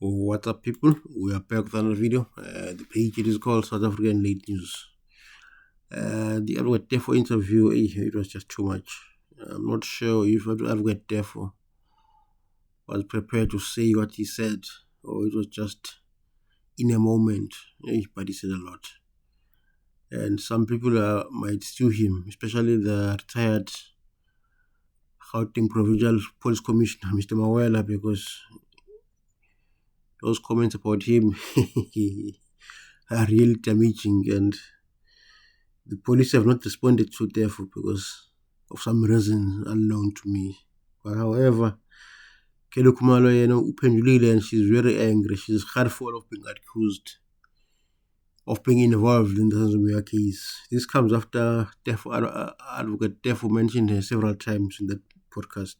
What's up, people? We are back with another video. The page it is called South African Late News. The Advocate Defo interview, it was just too much. I'm not sure if Advocate Defo was prepared to say what he said, or it was just in a moment. But he said a lot. And some people might sue him, especially the retired Gauteng Provincial Police Commissioner, Mr. Mawela, because those comments about him are really damaging, and the police have not responded to therefore because of some reason unknown to me. But however, Kelly Khumalo, uphendulile, and she's very angry. She's hurtful of being accused of being involved in the Tanzania case. This comes after Advocate Defo mentioned her several times in that podcast.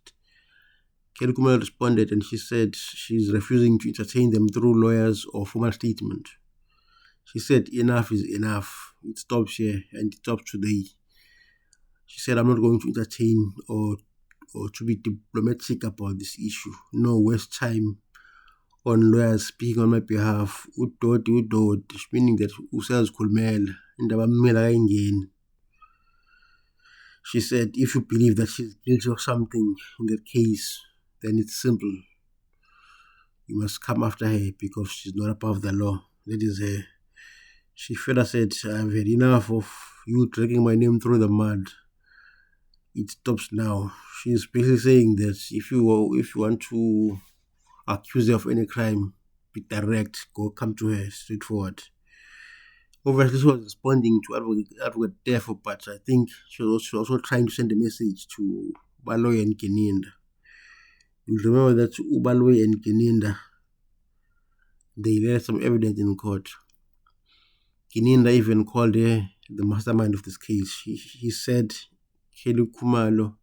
Kelly Khumalo responded, and she said she's refusing to entertain them through lawyers or formal statement. She said enough is enough. It stops here, and it stops today. She said, I'm not going to entertain or to be diplomatic about this issue. No waste time on lawyers speaking on my behalf. Udod, meaning that usazi khulumela indaba kumele ayingeni. She said, if you believe that she's guilty of something in that case, then it's simple. You must come after her because she's not above the law. That is her. She further said, I've had enough of you dragging my name through the mud. It stops now. She's basically saying that if you want to accuse her of any crime, be direct, come to her straightforward. Obviously, she was responding to Advocate Defo, but I think she was also trying to send a message to Baloyi and Keninda. You remember that Baloyi and Keninda, they left some evidence in court. Keninda even called her the mastermind of this case. He said Kelly Khumalo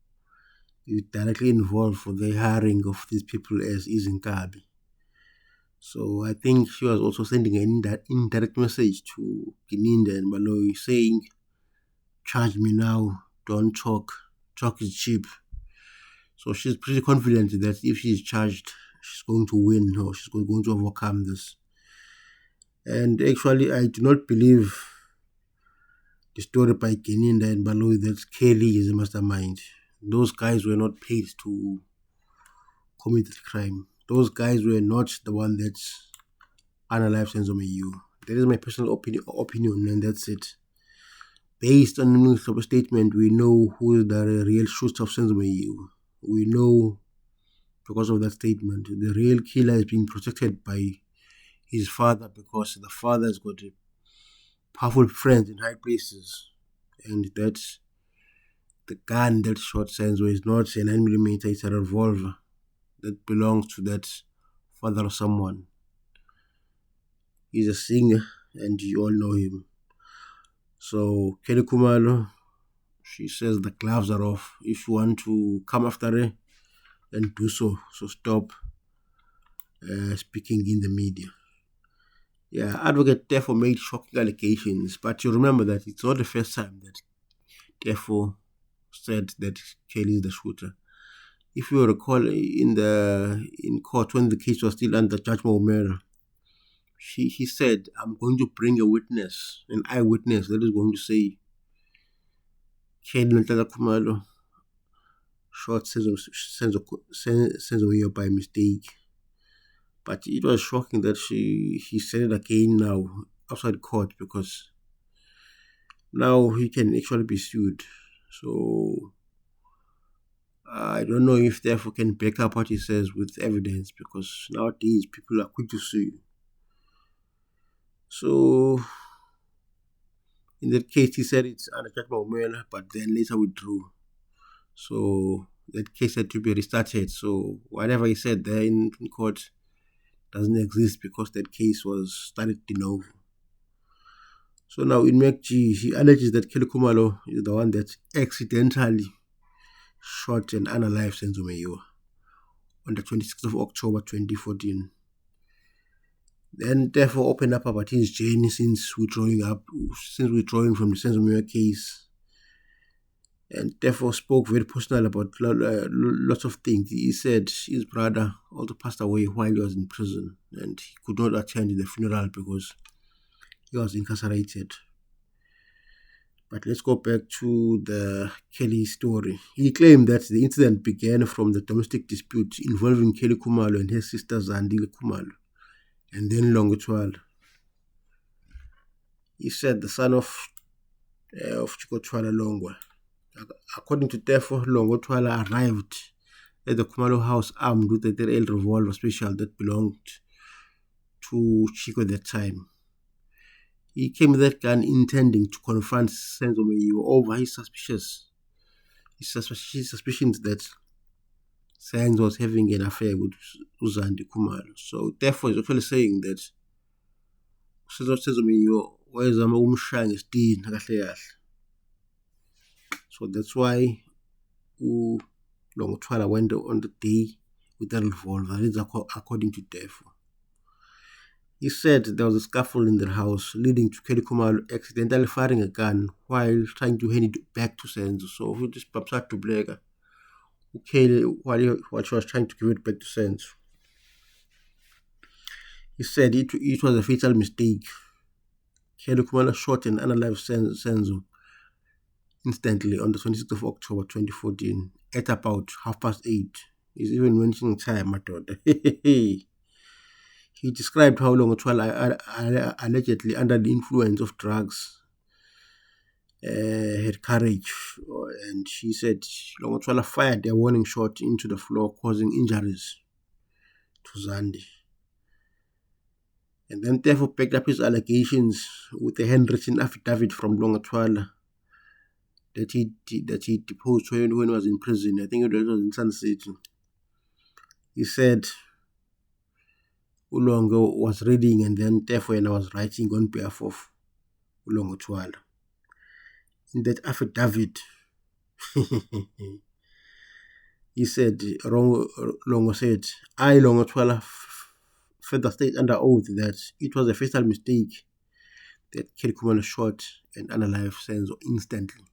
is directly involved for the hiring of these people as Izinkabi. So I think she was also sending an indirect message to Keninda and Baloyi saying, charge me now, don't talk. Talk is cheap. So she's pretty confident that if she's charged, she's going to win or she's going to overcome this. And actually, I do not believe the story by Keninda and Baloyi that Kelly is a mastermind. Those guys were not paid to commit the crime. Those guys were not the one that's unalived Senzo Meyiwa. That is my personal opinion, and that's it. Based on the statement, we know who is the real shooter of Senzo Meyiwa. We know, because of that statement, the real killer is being protected by his father, because the father has got a powerful friends in high places, and that's the gun that shot Senzo is not a 9mm, it's a revolver that belongs to that father of someone. He's a singer, and you all know him. So Kelly Khumalo, she says the gloves are off. If you want to come after her, then do so. So stop speaking in the media. Yeah, Advocate Defo made shocking allegations, but you remember that it's not the first time that Defo said that Kelly is the shooter. If you recall, in court when the case was still under Judge Maumera, he said, I'm going to bring a witness, an eyewitness that is going to say Kelly Khumalo shot Senzo Meyiwa by mistake. But it was shocking that he said it again now outside court, because now he can actually be sued. So I don't know if therefore can back up what he says with evidence, because nowadays people are quick to sue. So in that case, he said it's under Judge Maumela, but then later withdrew. So that case had to be restarted. So whatever he said there in court doesn't exist, because that case was started de novo. So now in MacG, he alleges that Kelly Khumalo is the one that accidentally shot and unalived Senzo Meyiwa on the 26th of October 2014. Then therefore opened up about his journey since withdrawing from the Senzo Meyiwa case. and therefore spoke very personal about lots of things. He said his brother also passed away while he was in prison, and he could not attend the funeral because he was incarcerated. But let's go back to the Kelly story. He claimed that the incident began from the domestic dispute involving Kelly Khumalo and his sister Zandile Khumalo, and then Longotwala. He said the son of Chikotwala Longwa. According to Tefo, Longotwala arrived at the Khumalo house armed with a 38 revolver special that belonged to Chico at that time. He came with that gun intending to confront Senzo Meyiwa over his suspicions that Senzo was having an affair with Uzandi Khumalo. So therefore he's actually saying that Senzo Meyiwa wayezama ukumshaya ngesitini kahle kahle. So that's why Longotwala went on the day with that revolver. That is according to Tefo. He said there was a scuffle in the house, leading to Kelly Khumalo accidentally firing a gun while trying to hand it back to Senzo. So he just pops out to Bleka. Kelly, while she was trying to give it back to Senzo. He said it was a fatal mistake. Kelly Khumalo shot and unalived Senzo instantly on the 26th of October 2014 at about 8:30. He's even mentioning time, my daughter. He described how Longotwala, allegedly under the influence of drugs, had courage, and she said Longotwala fired a warning shot into the floor, causing injuries to Zandi. And then therefore backed up his allegations with a handwritten affidavit from Longotwala that he deposed when he was in prison. I think it was in Sun City. He said Ulongo was reading and then therefore I was writing on behalf of Longotwala. In that affidavit, he said, Longo said, I, Longotwala, further state under oath that it was a fatal mistake that Kelly Khumalo shot and unalived Senzo instantly.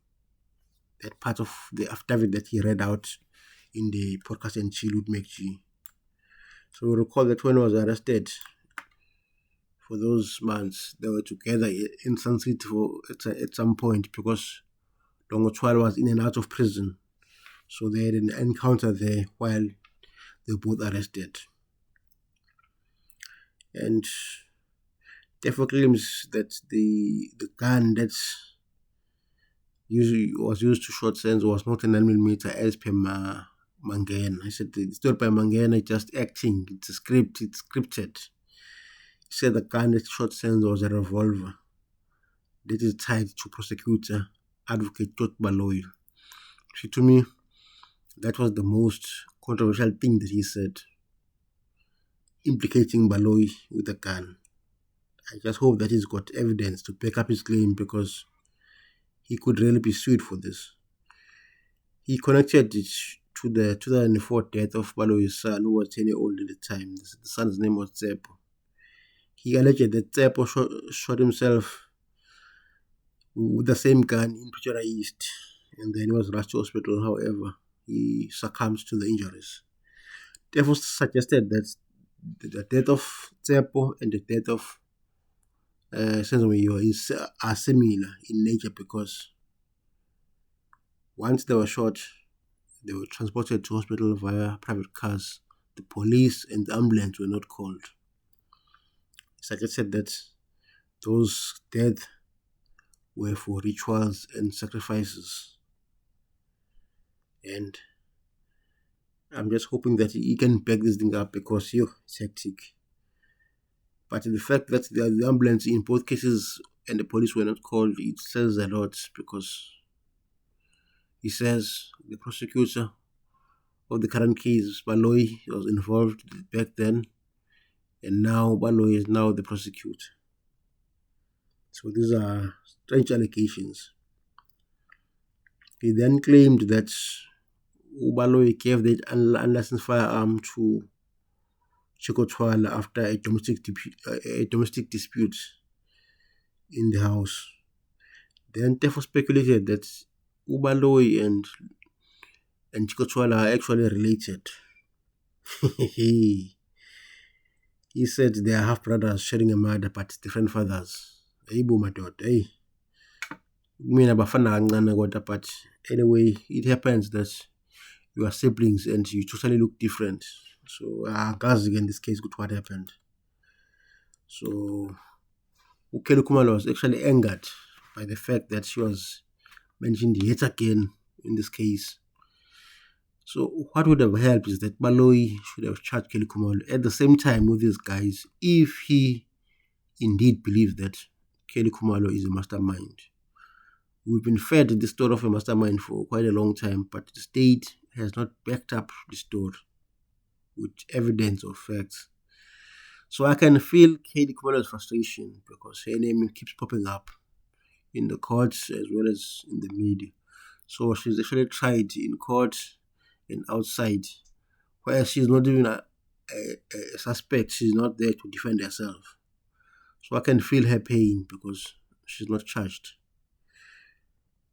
That part of the affidavit that he read out in the podcast and chill with McG. So recall that when he was arrested for those months, they were together in Sun City at some point because Longotwala was in and out of prison. So they had an encounter there while they were both arrested. And therefore claims that the gun that's was used to shoot Senzo was not a 9mm as per Mangena. I said it's not by Mangena, it's just acting. It's a script, it's scripted. He said the gun that shot Senzo was a revolver that is tied to prosecutor Advocate Tot Baloyi. So to me, that was the most controversial thing that he said, implicating Baloyi with a gun. I just hope that he's got evidence to back up his claim because he could really be sued for this. He connected it to the 2004 death of Baloyi's son, who was 10 years old at the time. The son's name was Tsepo. He alleged that Tsepo shot himself with the same gun in Pretoria East, and then he was rushed to hospital. However, he succumbed to the injuries. Therefore, suggested that the death of Tsepo and the death of Senzo Meyiwa are similar in nature because once they were shot, they were transported to hospital via private cars. The police and the ambulance were not called. Suggested that those deaths were for rituals and sacrifices. And I'm just hoping that he can back this thing up because it's hectic. But the fact that the ambulance in both cases and the police were not called, it says a lot because he says the prosecutor of the current case, Baloyi, was involved back then, and now Baloyi is now the prosecutor. So these are strange allegations. He then claimed that Baloyi gave that unlicensed firearm to Chikotwala after a domestic dispute in the house. Then therefore speculated that Ubaloyi and Chikotwala are actually related. he said they are half brothers sharing a mother but different fathers. Hey, madoda. Hey, mina bafana kancane kodwa, but anyway, it happens that you are siblings and you totally look different. So akazi in this case what happened. So Kelly Kumalo was actually angered by the fact that she was mentioned yet again in this case. So what would have helped is that Baloyi should have charged Kelly Kumalo at the same time with these guys if he indeed believes that Kelly Kumalo is a mastermind. We've been fed the story of a mastermind for quite a long time, but the state has not backed up the story with evidence or facts. So I can feel Kelly Kumalo's frustration because her name keeps popping up in the courts as well as in the media. So she's actually tried in court and outside, where she's not even a suspect. She's not there to defend herself. So I can feel her pain because she's not charged.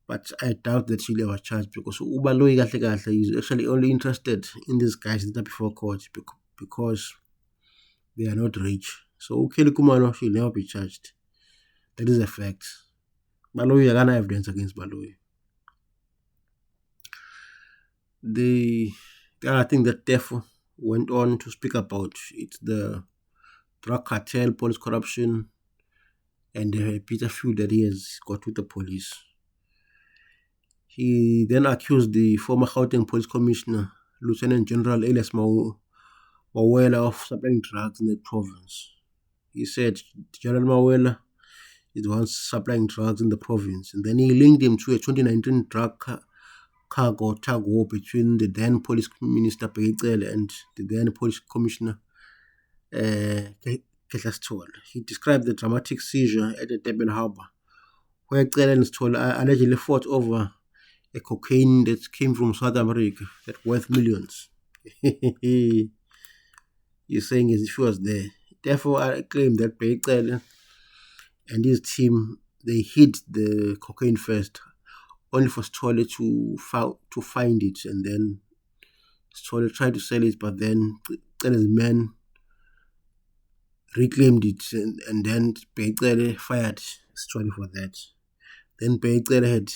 But I doubt that she'll ever charged because Ubaloyi kahle kahle is actually only interested in these guys that are before court because they are not rich. So Kelly Kumalo she'll never be charged. That is a fact. Baloyi akana evidence against Baloyi. The other thing that Tefo went on to speak about, it's the drug cartel, police corruption, and the bitter feud that he has got with the police. He then accused the former Gauteng Police Commissioner, Lieutenant General Elias Mawela, of supplying drugs in the province. He said General Mawela is the one supplying drugs in the province, and then he linked him to a 2019 drug cargo tug war between the then Police Minister Bheki and the then Police Commissioner Kehla Sithole. He described the dramatic seizure at the Durban Harbour, where Cele and Sithole allegedly fought over a cocaine that came from South America that worth millions. He's saying as if he was there. Therefore, I claim that Bheki and his team, they hid the cocaine first, only for Sithole to find it, and then Sithole tried to sell it, but then Cele's men reclaimed it, and then Bheki fired Sithole for that. Then Bheki had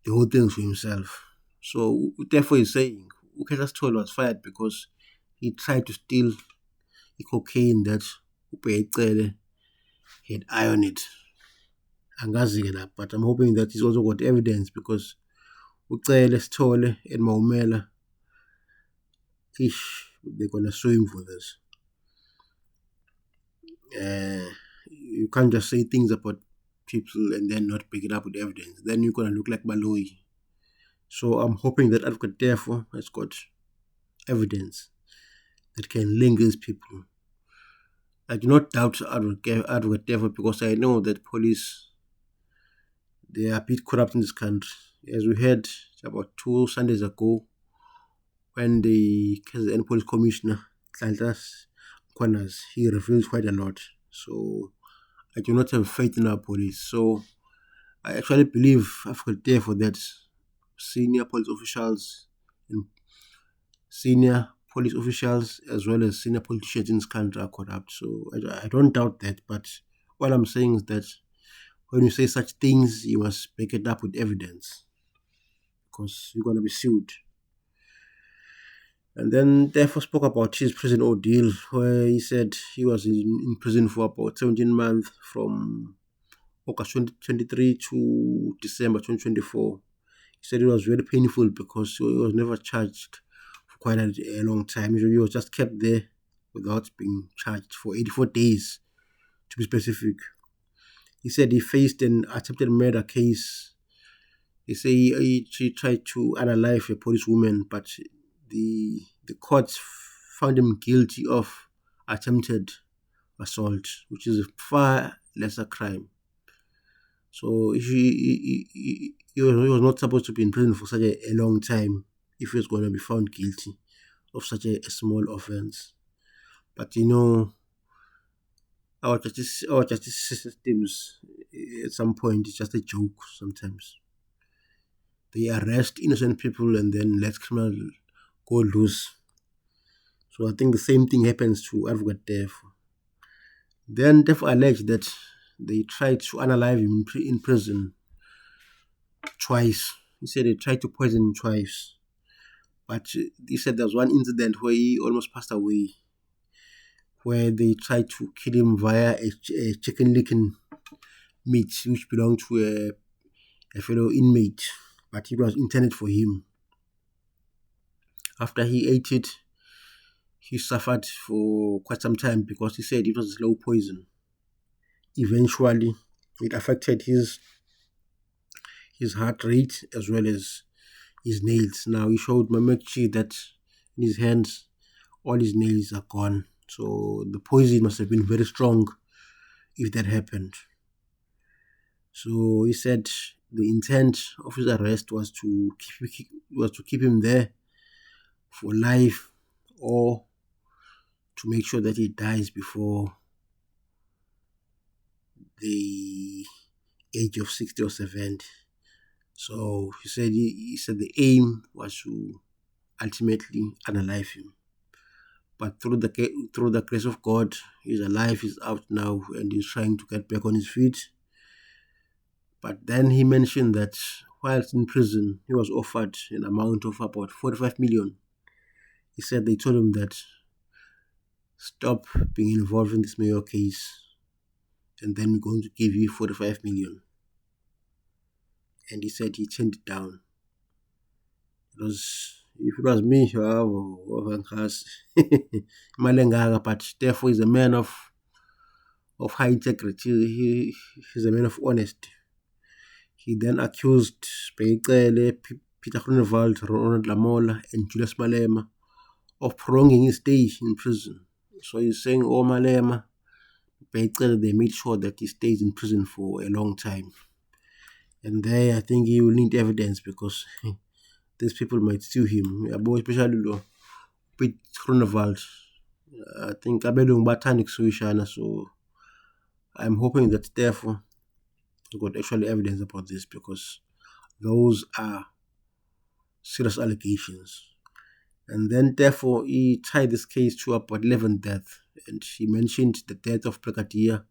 the whole thing for himself. So therefore he's saying Ukhetla Sithole was fired because he tried to steal the cocaine that Bheki had eye on it. Angazi-ke lapho, but I'm hoping that he's also got evidence because Ucele, Sithole, and Maumela, they're gonna sue him for this. You can't just say things about people and then not pick it up with evidence. Then you're gonna look like Baloyi. So I'm hoping that Advocate Tefo has got evidence that can link these people. I do not doubt Advocate Tefo because I know that police, they are a bit corrupt in this country. As we heard about 2 Sundays ago, when the KZN Police Commissioner, Tlantas Kwanas, he revealed quite a lot. So I do not have faith in our police. So I actually believe Advocate Tefo that senior police officials and senior police officials as well as senior politicians in this country are corrupt. So I don't doubt that. But what I'm saying is that when you say such things, you must back it up with evidence because you're going to be sued. And then Tefo spoke about his prison ordeal, where he said he was in prison for about 17 months from August 2023 to December 2024. He said it was very painful because he was never charged for quite a long time. He was just kept there without being charged for 84 days, to be specific. He said he faced an attempted murder case. He said he tried to unalive a policewoman, but the courts found him guilty of attempted assault, which is a far lesser crime. So he was not supposed to be in prison for such a long time if he was going to be found guilty of such a small offense. But our justice systems at some point it's just a joke sometimes. They arrest innocent people and then let criminals go loose. So I think the same thing happens to Advocate Dev. Then Dev alleged that they tried to unalive him in prison twice. He said they tried to poison him twice. But he said there was one incident where he almost passed away, where they tried to kill him via a chicken licking meat which belonged to a fellow inmate, but it was intended for him. After he ate it, he suffered for quite some time because he said it was a slow poison. Eventually, it affected his heart rate as well as his nails. Now he showed Mamekchi that in his hands all his nails are gone. So the poison must have been very strong if that happened. So he said the intent of his arrest was to keep him there for life, or to make sure that he dies before the age of 60 or 70. So he said the aim was to ultimately unalive him. But through the grace of God, he's alive, he's out now, and he's trying to get back on his feet. But then he mentioned that whilst in prison, he was offered an amount of about 45 million. He said they told him that stop being involved in this mayor case, and then we're going to give you 45 million. And he said he turned it down. If it was me, but therefore he's a man of high integrity. He's a man of honesty. He then accused Peter Groenewald, Ronald Lamola, and Julius Malema of prolonging his stay in prison. So he's saying, oh, Malema, Peter, they made sure that he stays in prison for a long time. And there, I think he will need evidence because these people might sue him. Especially Pete Groenewald. I think Abelung Batanik Suishana. So I'm hoping that therefore we got actual evidence about this, because those are serious allegations. And then therefore he tied this case to about 11 deaths. And he mentioned the death of Brigadier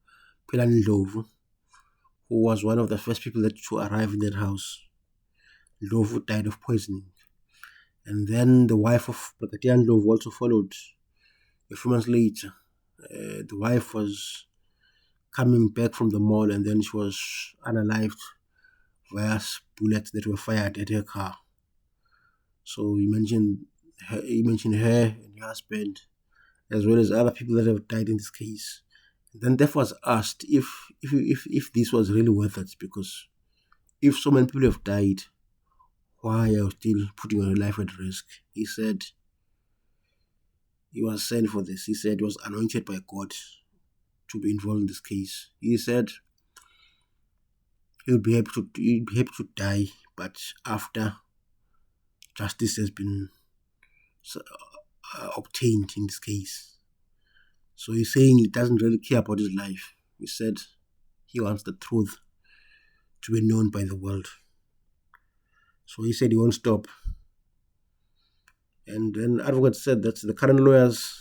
Philani Ndlovu, who was one of the first people to arrive in that house. Ndlovu died of poisoning. And then the wife of Brigadier Ndlovu also followed a few months later. The wife was coming back from the mall, and then she was unalived via bullets that were fired at her car. So he mentioned her and her husband, as well as other people that have died in this case. Then Def was asked if this was really worth it, because if so many people have died, why are you still putting your life at risk? He said he was sent for this. He said he was anointed by God to be involved in this case. He said he would be happy to die, but after justice has been obtained in this case. So he's saying he doesn't really care about his life. He said he wants the truth to be known by the world. So he said he won't stop. And then advocate said that the current lawyers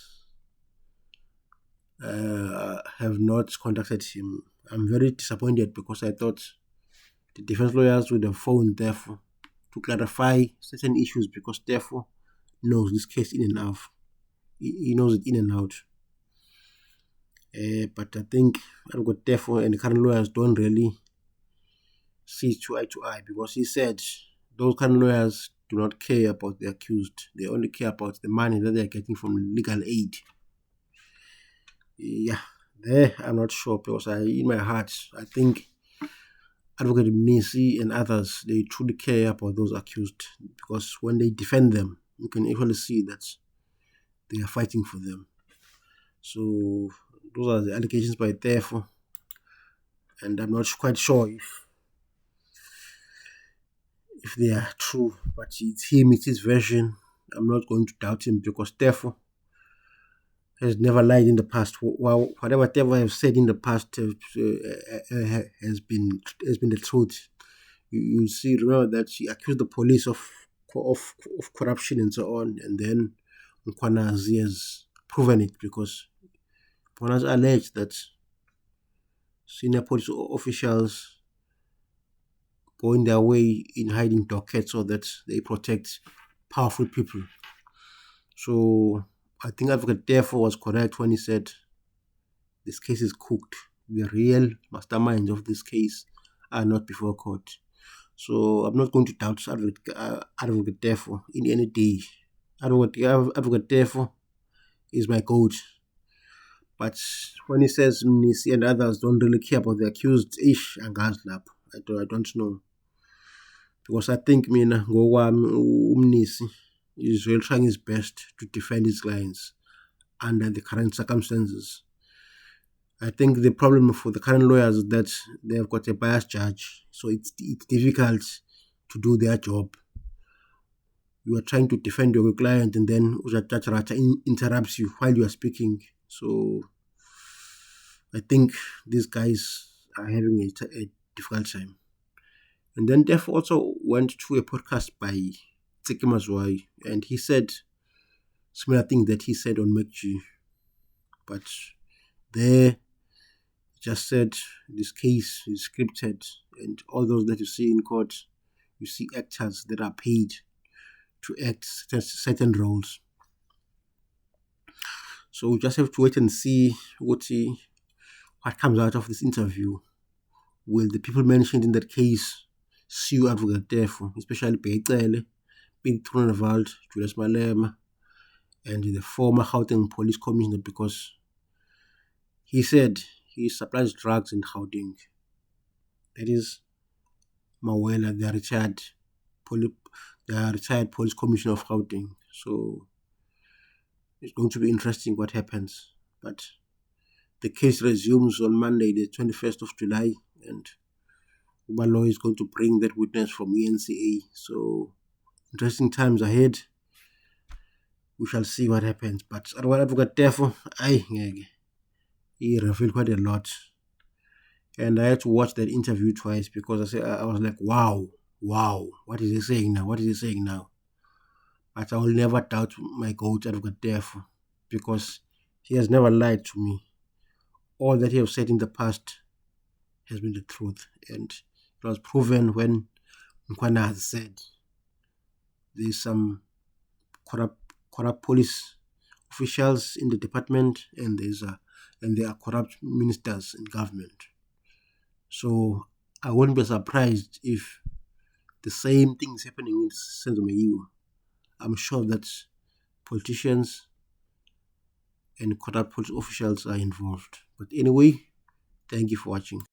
have not contacted him. I'm very disappointed, because I thought the defense lawyers would have phoned therefore to clarify certain issues, because therefore knows this case in and out. He knows it in and out. But I think advocate therefore and the current lawyers don't really see eye to eye, because he said those current lawyers do not care about the accused. They only care about the money that they are getting from legal aid. Yeah, there I'm not sure, because in my heart, I think Advocate Mnisi and others, they truly care about those accused, because when they defend them, you can actually see that they are fighting for them. So those are the allegations by therefore, and I'm not quite sure if they are true, but it's him, it's his version. I'm not going to doubt him, because therefore has never lied in the past. Well, whatever I've said in the past has been the truth. You see, remember that she accused the police of corruption and so on, and then Mkhwanazi has proven it because Mkhwanazi alleged that senior police officials go in their way in hiding dockets so that they protect powerful people. So I think Advocate therefore was correct when he said this case is cooked. The real masterminds of this case are not before court. So I'm not going to doubt Advocate therefore in any day. Advocate therefore is my coach. But when he says Mnisi and others don't really care about the accused, angazlap. I don't know. Because I think mina ngokwami Mnisi is really trying his best to defend his clients under the current circumstances. I think the problem for the current lawyers is that they have got a biased judge, so it's difficult to do their job. You are trying to defend your client and then Judge Rata interrupts you while you are speaking. So I think these guys are having a difficult time. And then Def also went to a podcast by Tsiki Mazwai, and he said similar thing that he said on McG. But there just said this case is scripted, and all those that you see in court, you see actors that are paid to act certain roles. So we just have to wait and see what comes out of this interview. Will the people mentioned in that case sue Advocate therefore, especially Beyicele, Pete Groenewald, Julius Malema, and the former Gauteng police commissioner, because he said he supplies drugs in Gauteng. That is Mawela, the retired police commissioner of Gauteng. So it's going to be interesting what happens. But the case resumes on Monday, the 21st of July, and Ubalo is going to bring that witness from ENCA. So interesting times ahead. We shall see what happens. But Advocate therefore, he revealed quite a lot. And I had to watch that interview twice because I was like, wow, what is he saying now? But I will never doubt my coach, Advocate therefore, because he has never lied to me. All that he has said in the past has been the truth. And it was proven when Mkhwana has said there's some corrupt police officials in the department, and there are corrupt ministers in government. So I wouldn't be surprised if the same thing is happening in Senzo Meyiwa. I'm sure that politicians and corrupt police officials are involved. But anyway, thank you for watching.